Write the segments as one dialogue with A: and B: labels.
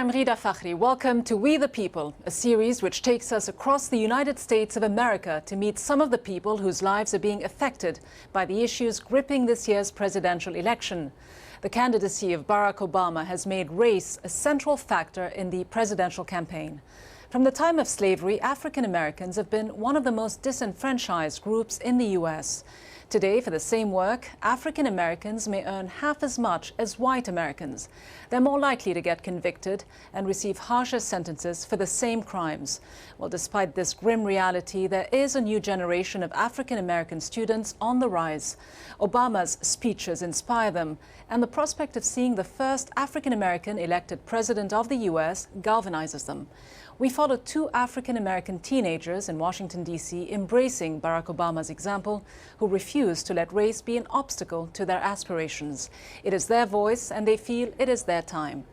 A: I'm Rida Fakhri. Welcome to We the People, a series which takes us across the United States of America to meet some of the people whose lives are being affected by the issues gripping this year's presidential election. The candidacy of Barack Obama has made race a central factor in the presidential campaign. From the time of slavery, African Americans have been one of the most disenfranchised groups in the U.S. Today, for the same work, African Americans may earn half as much as white Americans. They're more likely to get convicted and receive harsher sentences for the same crimes. Well, despite this grim reality, there is a new generation of African American students on the rise. Obama's speeches inspire them, and the prospect of seeing the first African American elected president of the U.S. galvanizes them. We followed two African-American teenagers in Washington, D.C., embracing Barack Obama's example, who refused to let race be an obstacle to their aspirations. It is their voice, and they feel it is their time.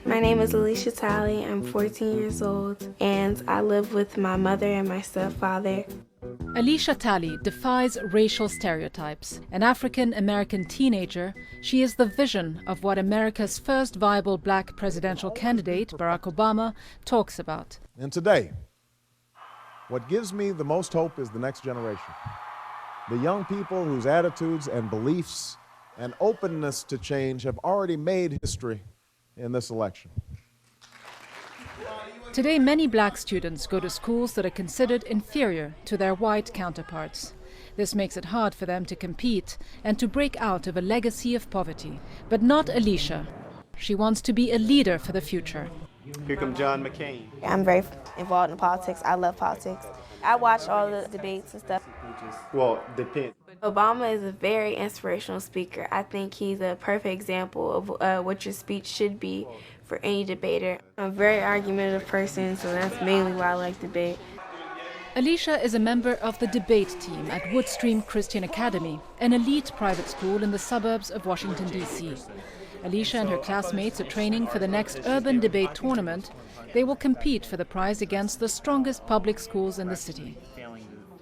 B: My name is Alicia Talley. I'm 14 years old, and I live with my mother and my stepfather.
A: Alicia Talley defies racial stereotypes. An African-American teenager, she is the vision of what America's first viable black presidential candidate, Barack Obama, talks about.
C: And today, what gives me the most hope is the next generation. The young people whose attitudes and beliefs and openness to change have already made history in this election.
A: Today, many black students go to schools that are considered inferior to their white counterparts. This makes it hard for them to compete and to break out of a legacy of poverty. But not Alicia. She wants to be a leader for the future.
D: Here comes John McCain.
B: I'm very involved in politics. I love politics. I watch all the debates and stuff.
D: Well, depends.
B: Obama is a very inspirational speaker. I think he's a perfect example of what your speech should be for any debater. I'm a very argumentative person, so that's mainly why I like debate.
A: Alicia is a member of the debate team at Woodstream Christian Academy, an elite private school in the suburbs of Washington, D.C. Alicia and her classmates are training for the next urban debate tournament. They will compete for the prize against the strongest public schools in the city.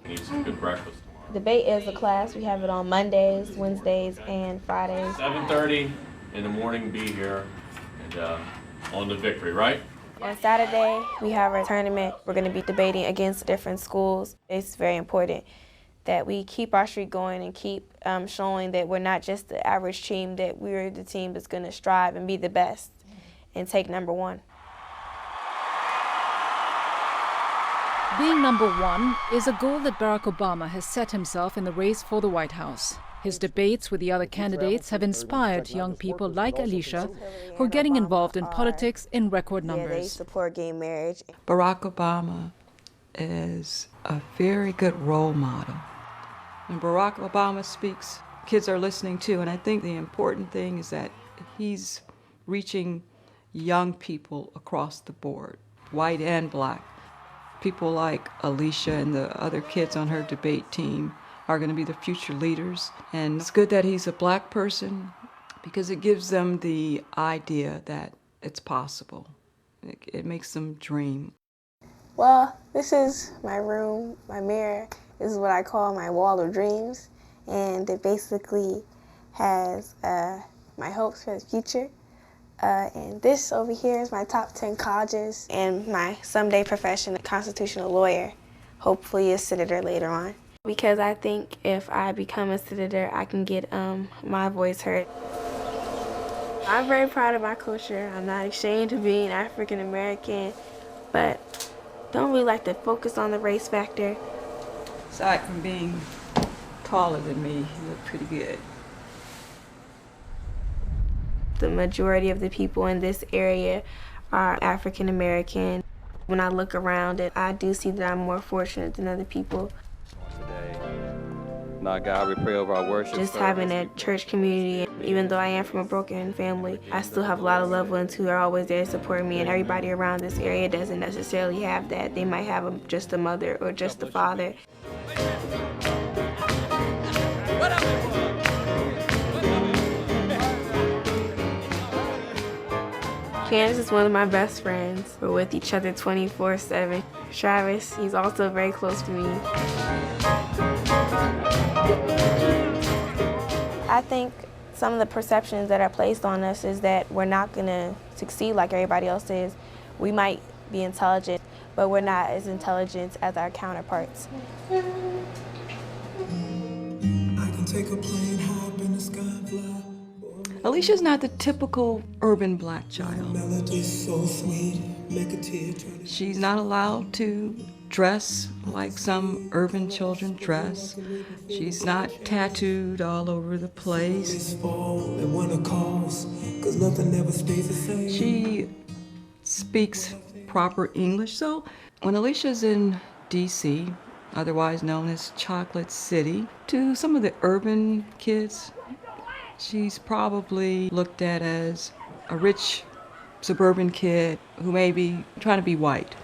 E: Need some good breakfast.
B: Debate is a class. We have it on Mondays, Wednesdays, and Fridays.
E: 7:30 in the morning, be here, and on the victory, right?
B: On Saturday, we have our tournament. We're going to be debating against different schools. It's very important that we keep our streak going and keep showing that we're not just the average team, that we're the team that's going to strive and be the best and take number one.
A: Being number one is a goal that Barack Obama has set himself in the race for the White House. His debates with the other candidates have inspired young people like Alicia, who are getting involved in politics in record numbers.
B: Yeah, they support gay marriage.
F: Barack Obama is a very good role model. When Barack Obama speaks, kids are listening too, and I think the important thing is that he's reaching young people across the board, white and black. People like Alicia and the other kids on her debate team are going to be the future leaders. And it's good that he's a black person because it gives them the idea that it's possible. It makes them dream.
B: Well, this is my room, my mirror. This is what I call my wall of dreams. And it basically has my hopes for the future. And this over here is my top 10 colleges and my someday profession, a constitutional lawyer, hopefully a senator later on. Because I think if I become a senator, I can get my voice heard. I'm very proud of my culture. I'm not ashamed of being African American, but don't really like to focus on the race factor.
F: Aside from being taller than me, you look pretty good.
B: The majority of the people in this area are African American. When I look around it, I do see that I'm more fortunate than other people.
G: Today, now God, we pray over our worship.
B: Just having a church community, even though I am from a broken family, I still have a lot of loved ones who are always there to support me, and everybody around this area doesn't necessarily have that. They might have just a mother or just a father. Candace is one of my best friends. We're with each other 24/7. Travis, he's also very close to me. I think Some of the perceptions that are placed on us is that we're not going to succeed like everybody else is. We might be intelligent, but we're not as intelligent as our counterparts.
H: I can take a plane, hop in the sky, fly.
F: Alicia's not the typical urban black child.
H: Melody's so sweet, make a tear try to...
F: She's not allowed to dress like some urban children dress. She's not tattooed all over the place. She speaks proper English. So when Alicia's in DC, otherwise known as Chocolate City, to some of the urban kids, she's probably looked at as a rich suburban kid who may be trying to be white.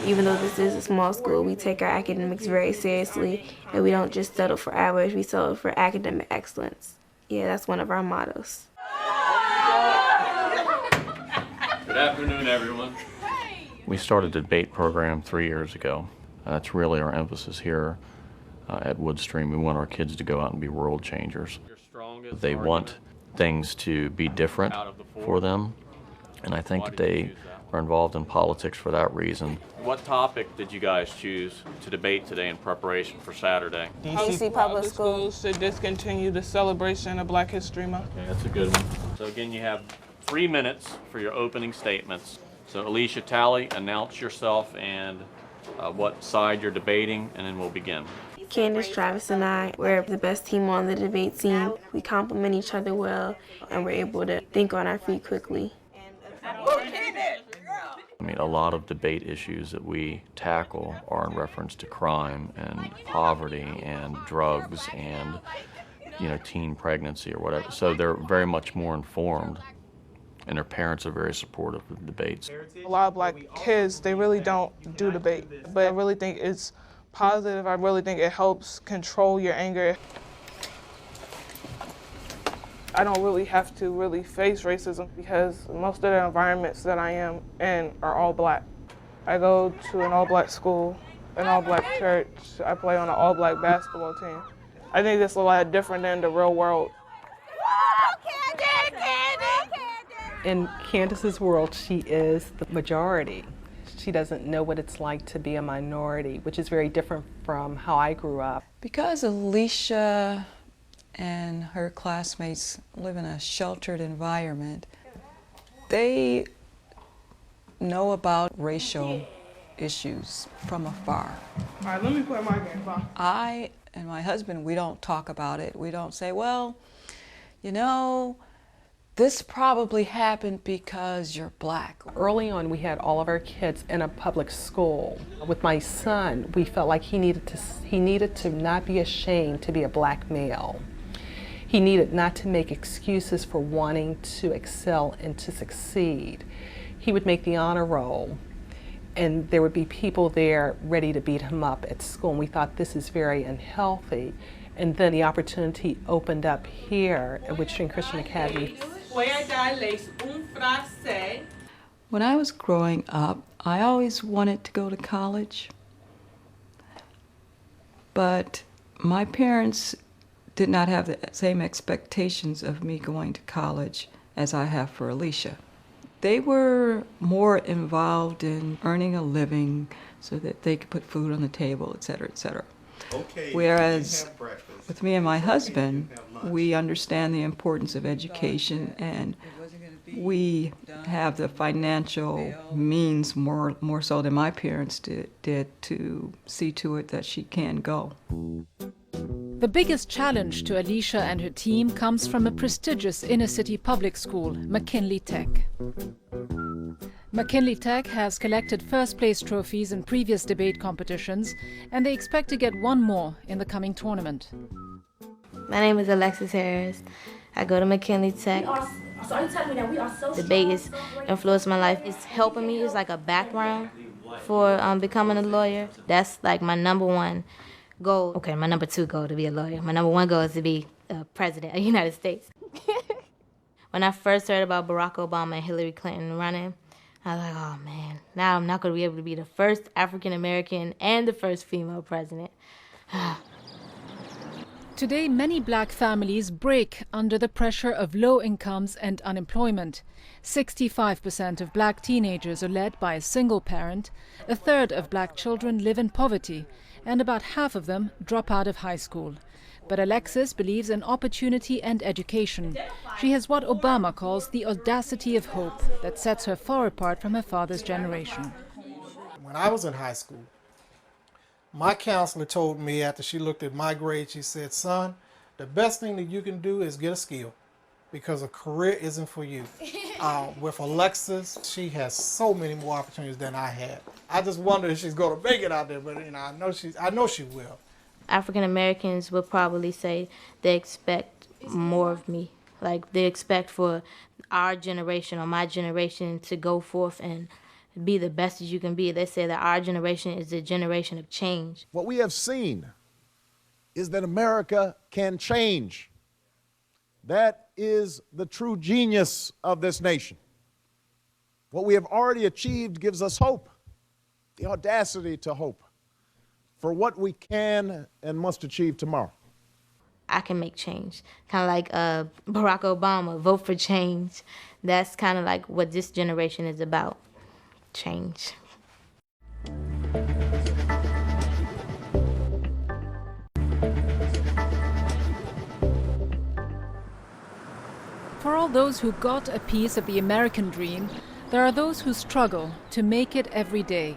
B: Even though this is a small school, we take our academics very seriously, and we don't just settle for average, we settle for academic excellence. Yeah, that's one of our mottos.
E: Good afternoon, everyone. We started a debate program 3 years ago. That's really our emphasis here at Woodstream. We want our kids to go out and be world changers. They want things to be different for them, and I think they are involved in politics for that reason. What topic did you guys choose to debate today in preparation for Saturday?
B: DC Public Schools
I: should discontinue the celebration of Black History Month.
E: Okay, that's a good one. So again, you have 3 minutes for your opening statements. So Alicia Talley, announce yourself and what side you're debating, and then we'll begin.
B: Candace, Travis, and I, we're the best team on the debate team. We complement each other well, and we're able to think on our feet quickly.
E: I mean, a lot of debate issues that we tackle are in reference to crime and poverty and drugs and, teen pregnancy or whatever. So they're very much more informed, and their parents are very supportive of the debates.
I: A lot of Black kids, they really don't do debate, but I really think it's positive. I really think it helps control your anger. I don't really have to really face racism because most of the environments that I am in are all Black. I go to an all-Black school, an all-Black church. I play on an all-Black basketball team. I think it's a lot different than the real world.
J: In Candace's world, she is the majority. She doesn't know what it's like to be a minority, which is very different from how I grew up.
F: Because Alicia and her classmates live in a sheltered environment, they know about racial issues from afar.
I: All right, let me play my game, Bob.
F: I and my husband, we don't talk about it. We don't say, well, this probably happened because you're Black.
J: Early on, we had all of our kids in a public school. With my son, we felt like he needed to not be ashamed to be a Black male. He needed not to make excuses for wanting to excel and to succeed. He would make the honor roll, and there would be people there ready to beat him up at school, and we thought this is very unhealthy. And then the opportunity opened up here at Woodstream Christian Academy.
F: When I was growing up, I always wanted to go to college, but my parents did not have the same expectations of me going to college as I have for Alicia. They were more involved in earning a living so that they could put food on the table, et cetera, et cetera.
D: Okay,
F: whereas with me and my husband, we understand the importance of education, and we have the financial means more so than my parents did to see to it that she can go.
A: The biggest challenge to Alicia and her team comes from a prestigious inner-city public school, McKinley Tech. McKinley Tech has collected first-place trophies in previous debate competitions, and they expect to get one more in the coming tournament.
B: My name is Alexis Harris. I go to McKinley Tech. Debate has influenced my life. It's helping me. It's like a background for becoming a lawyer. That's like my number one goal. Okay, my number two goal to be a lawyer. My number one goal is to be president of the United States. When I first heard about Barack Obama and Hillary Clinton running, I was like, oh man, now I'm not going to be able to be the first African American and the first female president.
A: Today, many black families break under the pressure of low incomes and unemployment. 65% of black teenagers are led by a single parent, a third of black children live in poverty, and about half of them drop out of high school. But Alexis believes in opportunity and education. She has what Obama calls the audacity of hope that sets her far apart from her father's generation.
K: When I was in high school, my counselor told me after she looked at my grades, she said, son, the best thing that you can do is get a skill because a career isn't for you. With Alexis, she has so many more opportunities than I had. I just wonder if she's going to make it out there, but I know she will.
L: African Americans would probably say they expect more of me. Like they expect for our generation or my generation to go forth and be the best as you can be. They say that our generation is the generation of change.
C: What we have seen is that America can change. That is the true genius of this nation. What we have already achieved gives us hope, the audacity to hope for what we can and must achieve tomorrow.
L: I can make change. Kind of like Barack Obama, vote for change. That's kind of like what this generation is about. Change.
A: For all those who got a piece of the American dream, there are those who struggle to make it every day.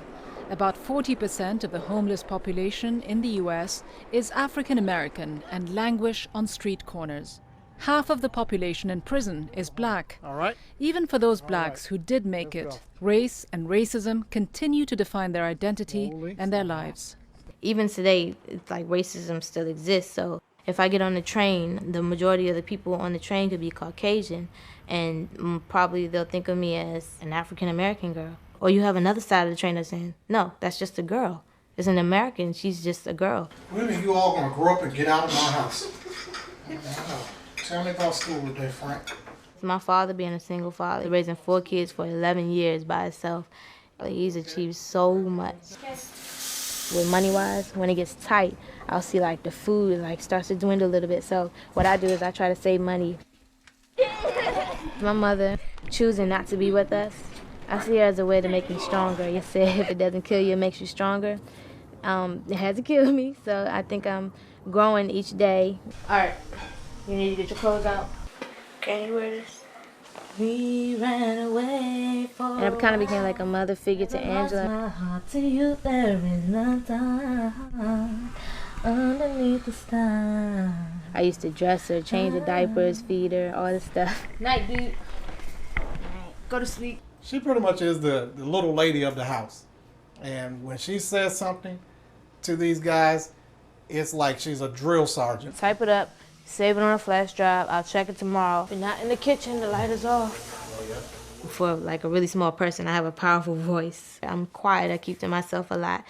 A: About 40% of the homeless population in the US is African American and languish on street corners. Half of the population in prison is black.
K: All right.
A: Even for those blacks who did make it, race and racism continue to define their identity and their lives.
L: Even today, it's like racism still exists. So if I get on the train, the majority of the people on the train could be Caucasian, and probably they'll think of me as an African American girl. Or you have another side of the train that's saying, no, that's just a girl. It's an American, she's just a girl.
K: When are you all going to grow up and get out of my house? Tell me about school today, Frank.
L: My father being a single father, raising 4 kids for 11 years by himself, he's achieved so much. With money-wise, when it gets tight, I'll see like the food starts to dwindle a little bit. So what I do is I try to save money. My mother choosing not to be with us, I see her as a way to make me stronger. You said if it doesn't kill you, it makes you stronger. It hasn't killed me, so I think I'm growing each day. All right, you need to get your clothes out. Can you wear this? We ran away for. And I kind of became like a mother figure to Angela. My heart to you, there is no time underneath the sky. I used to dress her, change her diapers, feed her, all this stuff. Night, dude. Go to sleep.
K: She pretty much is the little lady of the house. And when she says something to these guys, it's like she's a drill sergeant.
L: Type it up, save it on a flash drive, I'll check it tomorrow. If you're not in the kitchen, the light is off.
K: Oh, yeah.
L: For like a really small person, I have a powerful voice. I'm quiet, I keep to myself a lot.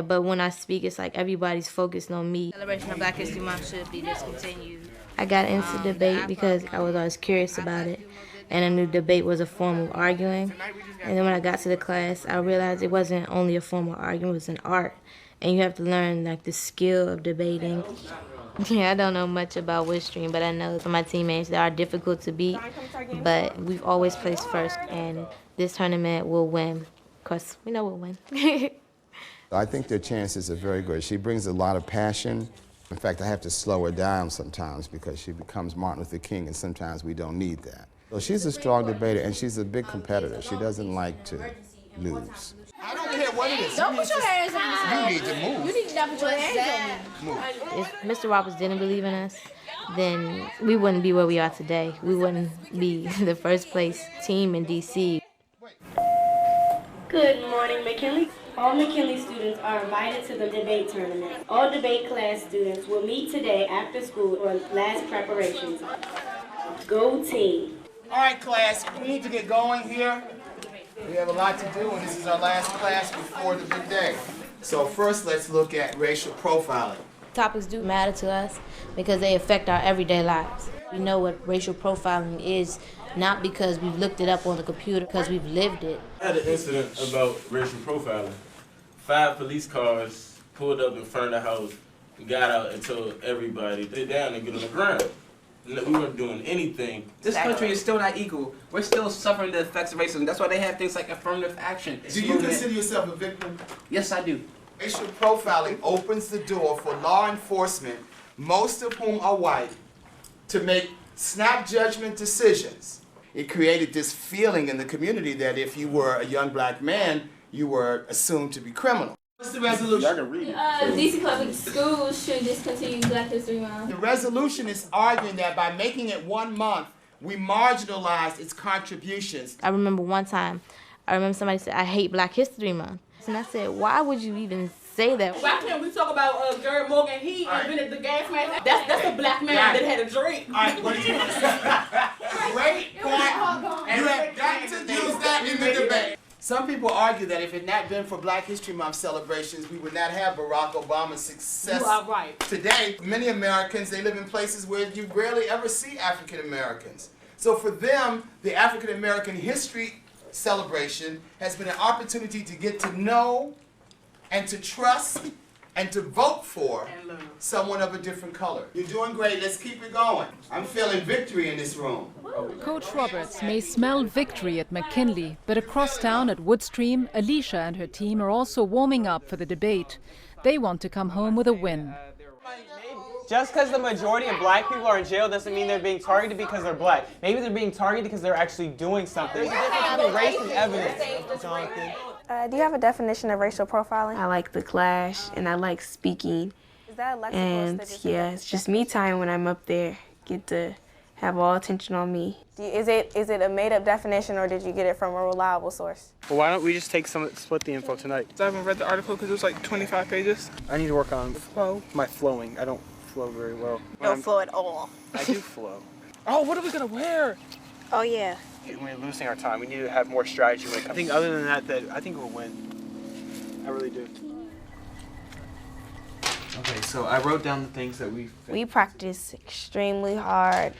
L: But when I speak, it's like everybody's focused on me. Celebration of Black History Month should be discontinued. I got into debate because I was always curious about it. And I knew debate was a form of arguing. And then when I got to the class, I realized it wasn't only a form of arguing, it was an art. And you have to learn like the skill of debating. Yeah, I don't know much about Woodstream, but I know for my teammates, they are difficult to beat. But we've always placed first, and this tournament will win. Of course, we know we'll win.
M: I think their chances are very good. She brings a lot of passion. In fact, I have to slow her down sometimes because she becomes Martin Luther King, and sometimes we don't need that. So she's a strong debater, and she's a big competitor. She doesn't like to lose.
N: I don't care what it is.
O: Don't put your hands on me.
N: You need to move.
O: You need to not put your hands on me.
L: If Mr. Roberts didn't believe in us, then we wouldn't be where we are today. We wouldn't be the first place team in D.C.
P: Good morning, McKinley. All McKinley students are invited to the debate tournament. All debate class students will meet today after school for last preparations. Go team.
N: All right, class, we need to get going here. We have a lot to do, and this is our last class before the big day. So first, let's look at racial profiling.
L: Topics do matter to us because they affect our everyday lives. We know what racial profiling is, not because we've looked it up on the computer, because we've lived it.
Q: I had an incident about racial profiling. 5 police cars pulled up in front of the house, got out and told everybody to sit down and get on the ground. We weren't doing anything.
R: This country is still not equal. We're still suffering the effects of racism. That's why they have things like affirmative action.
N: Do you consider yourself a victim?
R: Yes, I do.
N: Racial profiling opens the door for law enforcement, most of whom are white, to make snap judgment decisions. It created this feeling in the community that if you were a young black man, you were assumed to be criminal. What's the resolution? I can read it.
O: DC public schools should discontinue Black History Month.
N: The resolution is arguing that by making it 1 month, we marginalize its contributions.
L: I remember one time, somebody said, I hate Black History Month. And I said, why would you even say that?
S: Why can't we talk about Jared Morgan? He invented the gas mask. That's a black man that had a drink.
N: All right, what did you want to say? Great point. And you have got to use that in the debate. Some people argue that if it had not been for Black History Month celebrations, we would not have Barack Obama's success.
S: You are right.
N: Today, many Americans, they live in places where you rarely ever see African Americans. So for them, the African American history celebration has been an opportunity to get to know and to trust and to vote for someone of a different color. You're doing great. Let's keep it going. I'm feeling victory in this room.
A: Coach Roberts may smell victory at McKinley, but across town at Woodstream, Alicia and her team are also warming up for the debate. They want to come home with a win.
T: Just because the majority of black people are in jail doesn't mean they're being targeted because they're black. Maybe they're being targeted because they're actually doing something. There's a difference between race and evidence, Jonathan.
B: Do you have a definition of racial profiling? I like the clash and I like speaking. Is that a and yeah, it's just me time when I'm up there. Get to have all attention on me. Is it a made-up definition or did you get it from a reliable source?
T: Well, why don't we just split the info tonight?
I: I haven't read the article because it was like 25 pages.
T: I need to work on my flowing. I don't flow very well.
B: You don't flow at all.
T: I do flow.
I: Oh, what are we gonna wear?
B: Oh yeah.
T: We're losing our time. We need to have more strategy when it comes. I think other than that, I think we'll win. I really do.
R: Okay, so I wrote down the things that
B: we practice extremely hard.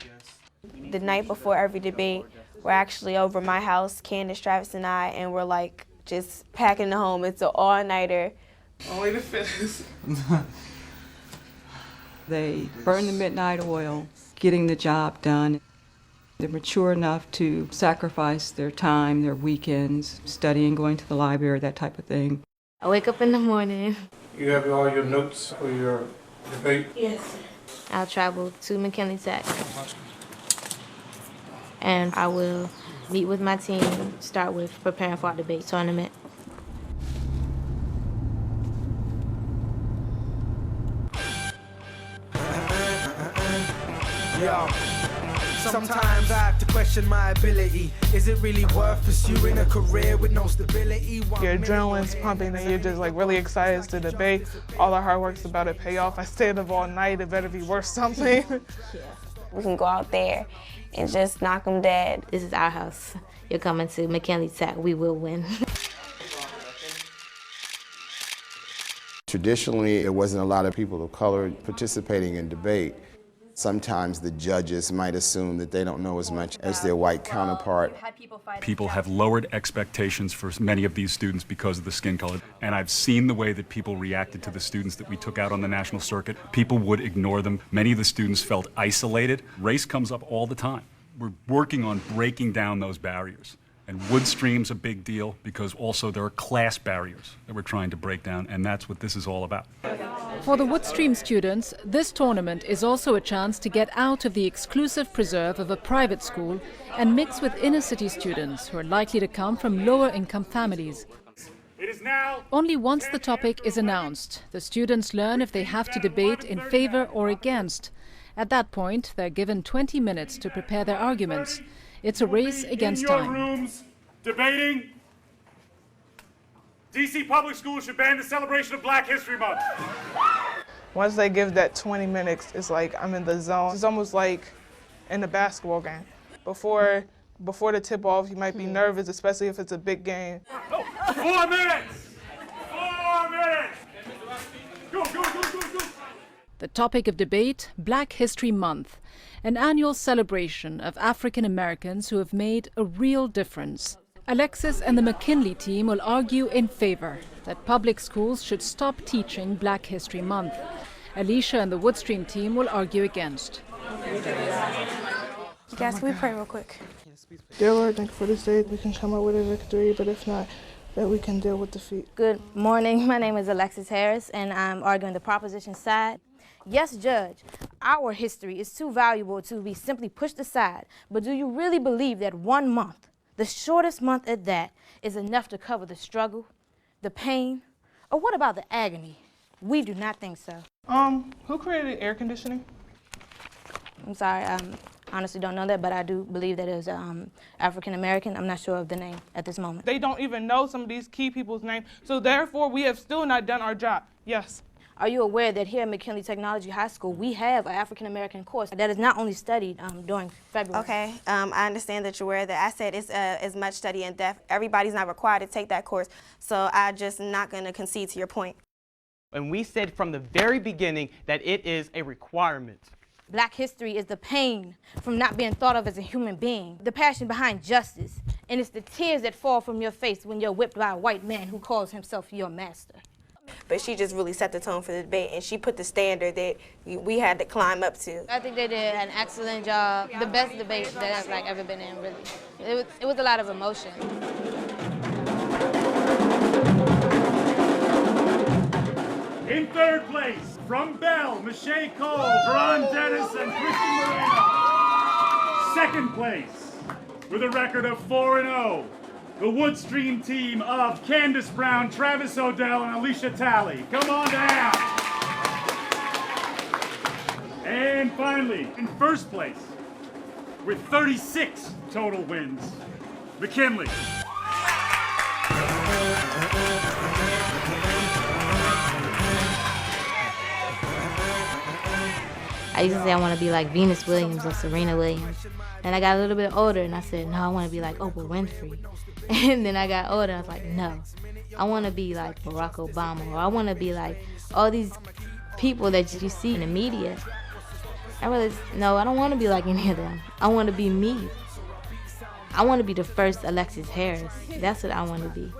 B: The night before every debate, we're actually over my house, Candace, Travis, and I, and we're like just packing the home. It's an all-nighter.
I: Only to finish.
F: They burn the midnight oil, getting the job done. They're mature enough to sacrifice their time, their weekends, studying, going to the library, that type of thing.
L: I wake up in the morning.
K: You have all your notes for your debate?
L: Yes. I'll travel to McKinley Tech. And I will meet with my team, start with preparing for our debate tournament.
H: Yo, sometimes I have to question my ability. Is it really worth pursuing a career with no stability?
I: Your adrenaline's pumping and you're just like really excited to debate. All the hard work's about to pay off. I stayed up all night. It better be worth something.
B: We can go out there and just knock them dead.
L: This is our house. You're coming to McKinley Tech. We will win.
M: Traditionally, it wasn't a lot of people of color participating in debate. Sometimes the judges might assume that they don't know as much as their white counterpart.
U: People have lowered expectations for many of these students because of the skin color. And I've seen the way that people reacted to the students that we took out on the national circuit. People would ignore them. Many of the students felt isolated. Race comes up all the time. We're working on breaking down those barriers. And Woodstream's a big deal because also there are class barriers that we're trying to break down, and that's what this is all about.
A: For the Woodstream students, this tournament is also a chance to get out of the exclusive preserve of a private school and mix with inner-city students who are likely to come from lower-income families. Only once the topic is announced, the students learn if they have to debate in favor or against. At that point, they're given 20 minutes to prepare their arguments. It's a race against time.
U: In your rooms, debating. DC public schools should ban the celebration of Black History Month.
I: Once they give that 20 minutes, it's like I'm in the zone. It's almost like in a basketball game. Before the tip-off, you might be nervous, especially if it's a big game.
U: 4 minutes! 4 minutes! Go, go, go, go, go!
A: The topic of debate, Black History Month, an annual celebration of African Americans who have made a real difference. Alexis and the McKinley team will argue in favor that public schools should stop teaching Black History Month. Alicia and the Woodstream team will argue against.
B: Guys, can we pray real quick?
I: Dear Lord, thank you for this day. We can come up with a victory, but if not, that we can deal with defeat.
L: Good morning. My name is Alexis Harris, and I'm arguing the proposition side. Yes, Judge, our history is too valuable to be simply pushed aside, but do you really believe that 1 month, the shortest month at that, is enough to cover the struggle, the pain, or what about the agony? We do not think so.
I: Who created air conditioning?
L: I'm sorry, I honestly don't know that, but I do believe that it was African American. I'm not sure of the name at this moment.
I: They don't even know some of these key people's names, so therefore we have still not done our job. Yes.
L: Are you aware that here at McKinley Technology High School, we have an African American course that is not only studied during February?
B: Okay, I understand that you're aware that I said it's as much study in depth. Everybody's not required to take that course, so I'm just not going to concede to your point.
T: And we said from the very beginning that it is a requirement.
L: Black history is the pain from not being thought of as a human being, the passion behind justice, and it's the tears that fall from your face when you're whipped by a white man who calls himself your master.
B: But she just really set the tone for the debate, and she put the standard that we had to climb up to.
L: I think they did an excellent job. The best debate that I've ever been in, really. It was a lot of emotion.
G: In third place, from Bell, Michelle Cole, Veron Dennis, and Christian Moreno. Second place, with a record of 4-0, the Woodstream team of Candace Brown, Travis Odell, and Alicia Talley. Come on down. And finally, in first place, with 36 total wins, McKinley.
L: I used to say I want to be like Venus Williams or Serena Williams. Then I got a little bit older and I said, no, I want to be like Oprah Winfrey. And then I got older and I was like, no, I want to be like Barack Obama, or I want to be like all these people that you see in the media. No, I don't want to be like any of them. I want to be me. I want to be the first Alexis Harris. That's what I want to be.